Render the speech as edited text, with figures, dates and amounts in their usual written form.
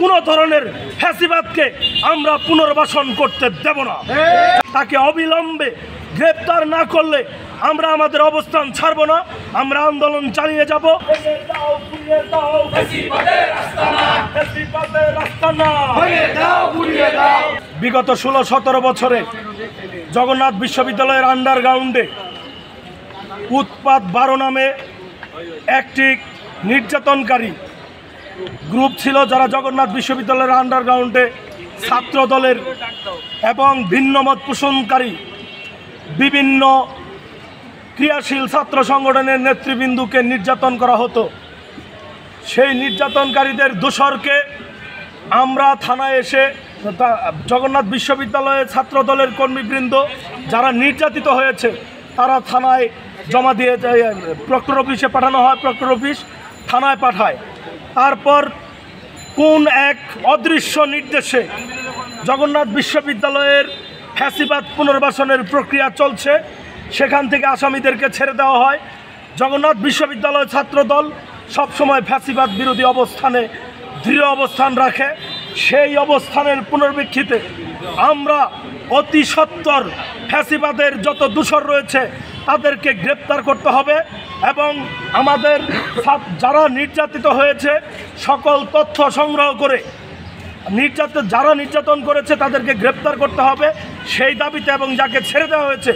কোনো ধরনের ফ্যাসিবাদকে আমরা পুনর্বাসন করতে দেব না। তাকে অবিলম্বে গ্রেপ্তার না করলে আমরা আমাদের অবস্থান ছাড়ব না, আমরা আন্দোলন চালিয়ে যাব। বিগত 16-17 বছরে জগন্নাথ বিশ্ববিদ্যালয়ের আন্ডারগ্রাউন্ডে উৎপাত 12 নামে একটি নির্যাতনকারী গ্রুপ ছিল, যারা জগন্নাথ বিশ্ববিদ্যালয়ের আন্ডারগ্রাউন্ডে ছাত্র দলের এবং ভিন্নমত পোষণকারী বিভিন্ন ক্রিয়াশীল ছাত্র সংগঠনের নেতৃবৃন্দকে নির্যাতন করা হতো। সেই নির্যাতনকারীদের দোসরকে আমরা থানায় এসে জগন্নাথ বিশ্ববিদ্যালয়ের ছাত্র দলের কর্মীবৃন্দ যারা নির্যাতিত হয়েছে তারা থানায় জমা দিয়ে প্রক্টর অফিসে পাঠানো হয়, প্রক্টর অফিস থানায় পাঠায়। তারপর কোন এক অদৃশ্য নির্দেশে জগন্নাথ বিশ্ববিদ্যালয়ের ফ্যাসিবাদ পুনর্বাসনের প্রক্রিয়া চলছে, সেখান থেকে আসামিদেরকে ছেড়ে দেওয়া হয়। জগন্নাথ বিশ্ববিদ্যালয় ছাত্রদল সবসময় ফ্যাসিবাদ বিরোধী অবস্থানে দৃঢ় অবস্থান রাখে। সেই অবস্থানের পুনর্প্রেক্ষিতে আমরা অতি সত্বর ফ্যাসিবাদের যত দোষর রয়েছে তাদেরকে গ্রেপ্তার করতে হবে এবং আমাদের যারা নির্যাতিত হয়েছে সকল তথ্য সংগ্রহ করে যারা নির্যাতন করেছে তাদেরকে গ্রেপ্তার করতে হবে সেই দাবিতে, এবং যাকে ছেড়ে দেওয়া হয়েছে